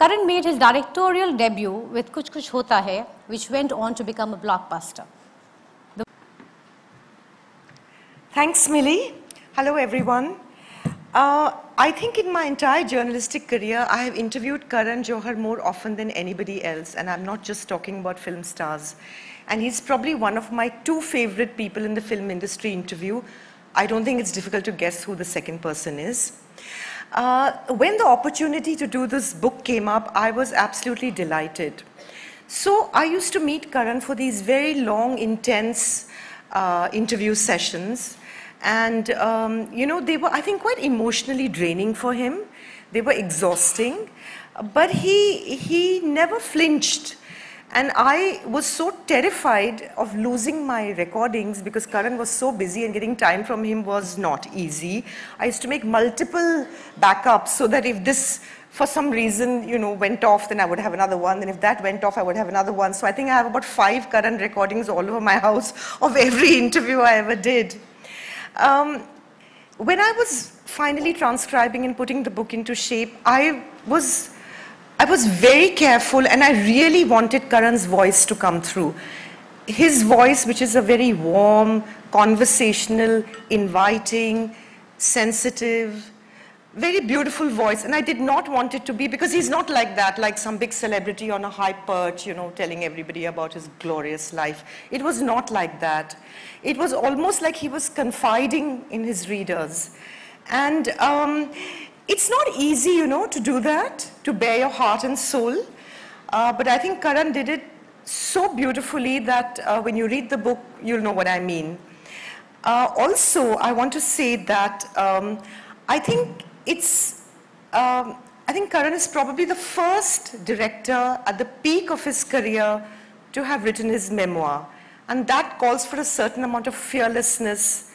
Karan made his directorial debut with Kuch Kuch Hota Hai, which went on to become a blockbuster. Thanks, Millie. Hello, everyone. I think in my entire journalistic career, I have interviewed Karan Johar more often than anybody else, and I'm not just talking about film stars. And he's probably one of my two favorite people in the film industry interview. I don't think it's difficult to guess who the second person is. When the opportunity to do this book came up, I was absolutely delighted. So I used to meet Karan for these very long, intense interview sessions. And, you know, they were, I think, quite emotionally draining for him. They were exhausting. But he never flinched. And I was so terrified of losing my recordings because Karan was so busy and getting time from him was not easy. I used to make multiple backups so that if this, for some reason, you know, went off, then I would have another one. And if that went off, I would have another one. So I think I have about 5 Karan recordings all over my house of every interview I ever did. When I was finally transcribing and putting the book into shape, I was very careful, and I really wanted Karan's voice to come through. His voice, which is a very warm, conversational, inviting, sensitive, very beautiful voice, and I did not want it to be, because he's not like that, like some big celebrity on a high perch, you know, telling everybody about his glorious life. It was not like that. It was almost like he was confiding in his readers. And it's not easy, you know, to do that, to bare your heart and soul. But I think Karan did it so beautifully that when you read the book, you'll know what I mean. Also, I want to say that I think Karan is probably the first director at the peak of his career to have written his memoir. And that calls for a certain amount of fearlessness,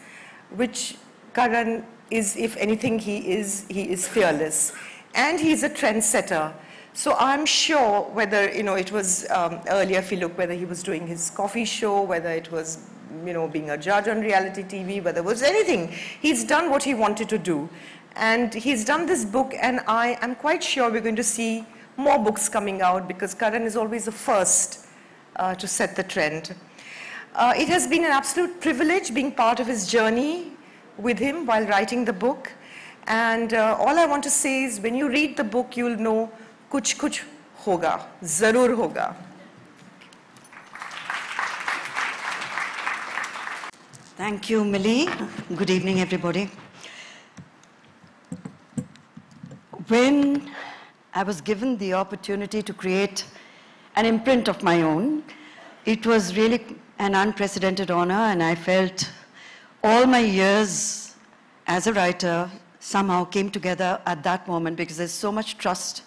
which Karan is, if anything, he is fearless. And he's a trendsetter. So I'm sure whether, you know, it was earlier, if you look, whether he was doing his coffee show, whether it was, you know, being a judge on reality TV, whether it was anything, he's done what he wanted to do. And he's done this book, and I am quite sure we're going to see more books coming out, because Karan is always the first to set the trend. It has been an absolute privilege being part of his journey with him while writing the book. And all I want to say is, when you read the book, you'll know kuch kuch hoga, zarur hoga. Thank you, Millie. Good evening, everybody. When I was given the opportunity to create an imprint of my own, it was really an unprecedented honor, and I felt all my years as a writer somehow came together at that moment, because there's so much trust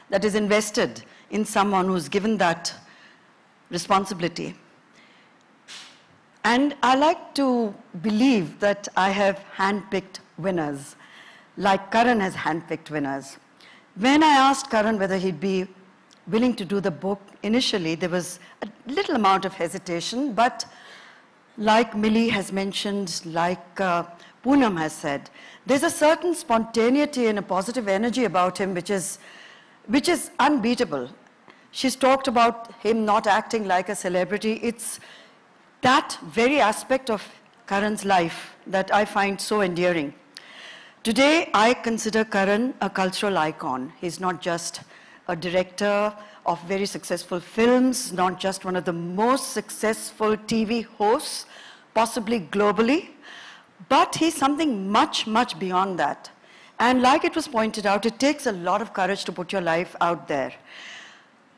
that is invested in someone who's given that responsibility. And I like to believe that I have handpicked winners, like Karan has handpicked winners. When I asked Karan whether he'd be willing to do the book, initially there was a little amount of hesitation, but like Millie has mentioned, like Poonam has said, there's a certain spontaneity and a positive energy about him which is unbeatable. She's talked about him not acting like a celebrity. It's that very aspect of Karan's life that I find so endearing. Today, I consider Karan a cultural icon. He's not just a director of very successful films, not just one of the most successful TV hosts, possibly globally, but he's something much, much beyond that. And like it was pointed out, it takes a lot of courage to put your life out there.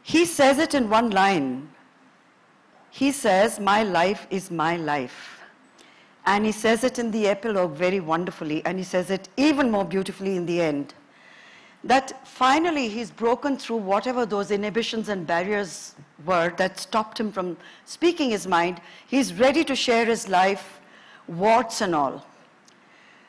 He says it in one line. He says, "My life is my life." And he says it in the epilogue very wonderfully, and he says it even more beautifully in the end. That finally he's broken through whatever those inhibitions and barriers were that stopped him from speaking his mind. He's ready to share his life, warts and all.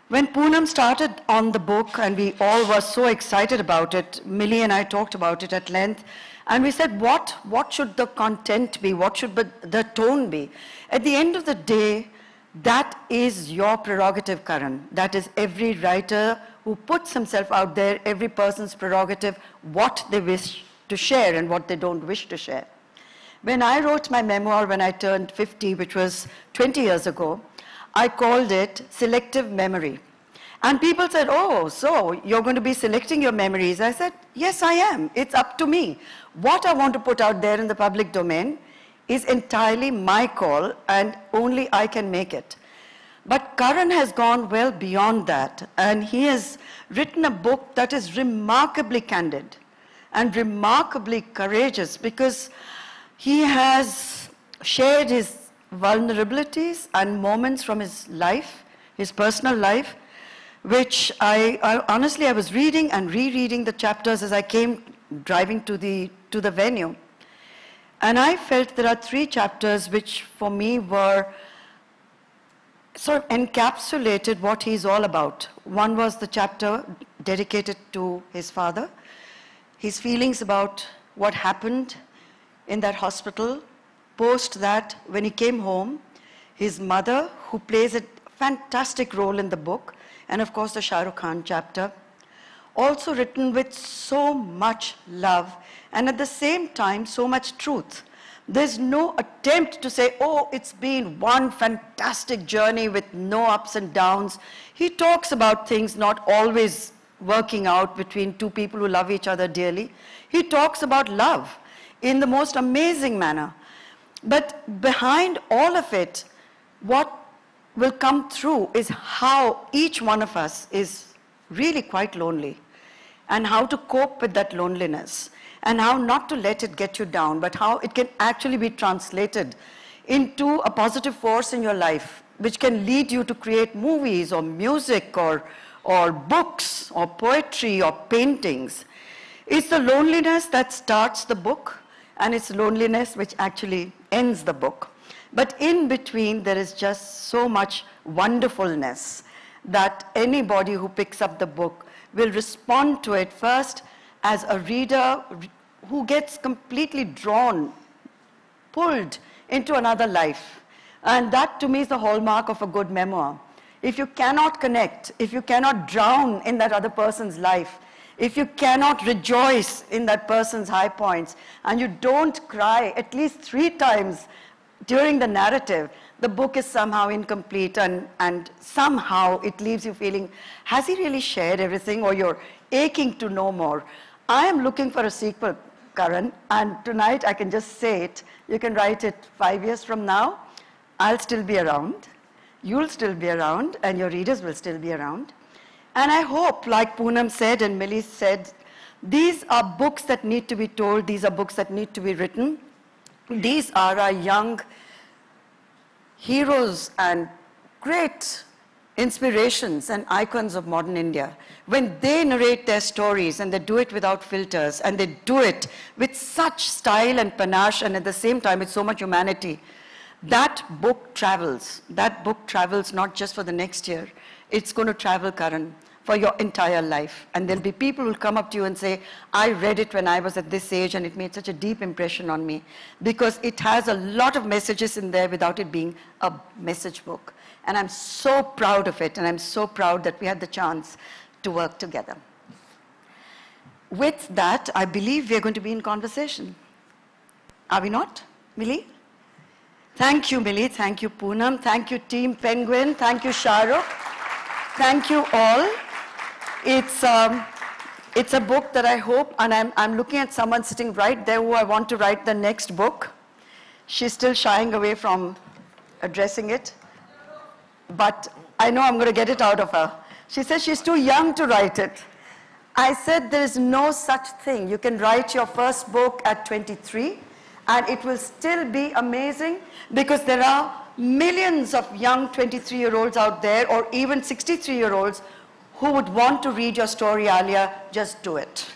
When Poonam started on the book, and we all were so excited about it, Millie and I talked about it at length, and we said, what should the content be? What should the tone be? At the end of the day, that is your prerogative, Karan. That is every writer who puts himself out there, every person's prerogative, what they wish to share and what they don't wish to share. When I wrote my memoir when I turned 50, which was 20 years ago, I called it Selective Memory. And people said, oh, so you're going to be selecting your memories. I said, yes, I am. It's up to me. What I want to put out there in the public domain is entirely my call, and only I can make it. But Karan has gone well beyond that, and he has written a book that is remarkably candid and remarkably courageous, because he has shared his vulnerabilities and moments from his life, his personal life, which I honestly, I was reading and rereading the chapters as I came driving to the venue. And I felt there are 3 chapters which for me were sort of encapsulated what he's all about. One was the chapter dedicated to his father, his feelings about what happened in that hospital. Post that, when he came home, his mother, who plays a fantastic role in the book, and of course the Shah Rukh Khan chapter, also written with so much love and at the same time so much truth. There's no attempt to say, oh, it's been one fantastic journey with no ups and downs. He talks about things not always working out between 2 people who love each other dearly. He talks about love in the most amazing manner. But behind all of it, what will come through is how each one of us is really quite lonely, and how to cope with that loneliness, and how not to let it get you down, but how it can actually be translated into a positive force in your life, which can lead you to create movies or music or books or poetry or paintings. It's the loneliness that starts the book, and it's loneliness which actually ends the book. But in between, there is just so much wonderfulness that anybody who picks up the book will respond to it first as a reader who gets completely drawn, pulled into another life. And that to me is the hallmark of a good memoir. If you cannot connect, if you cannot drown in that other person's life, if you cannot rejoice in that person's high points, and you don't cry at least 3 times during the narrative, the book is somehow incomplete, and somehow it leaves you feeling, has he really shared everything, or you're aching to know more? I am looking for a sequel, Karan, and tonight I can just say it. You can write it 5 years from now. I'll still be around. You'll still be around, and your readers will still be around. And I hope, like Poonam said and Millie said, these are books that need to be told. These are books that need to be written. These are our young heroes and great inspirations and icons of modern India. When they narrate their stories, and they do it without filters, and they do it with such style and panache, and at the same time with so much humanity, that book travels. That book travels not just for the next year. It's going to travel, Karan, for your entire life. And there'll be people who will come up to you and say, I read it when I was at this age, and it made such a deep impression on me, because it has a lot of messages in there without it being a message book. And I'm so proud of it, and I'm so proud that we had the chance to work together. With that, I believe we're going to be in conversation. Are we not, Millie? Thank you, Millie. Thank you, Poonam. Thank you, Team Penguin. Thank you, Shah Rukh. Thank you all. It's a book that I hope, and I'm looking at someone sitting right there who I want to write the next book. She's still shying away from addressing it, but I know I'm going to get it out of her. She says she's too young to write it. I said there is no such thing. You can write your first book at 23, and it will still be amazing, because there are millions of young 23-year-olds out there, or even 63-year-olds, who would want to read your story, Alia. Just do it.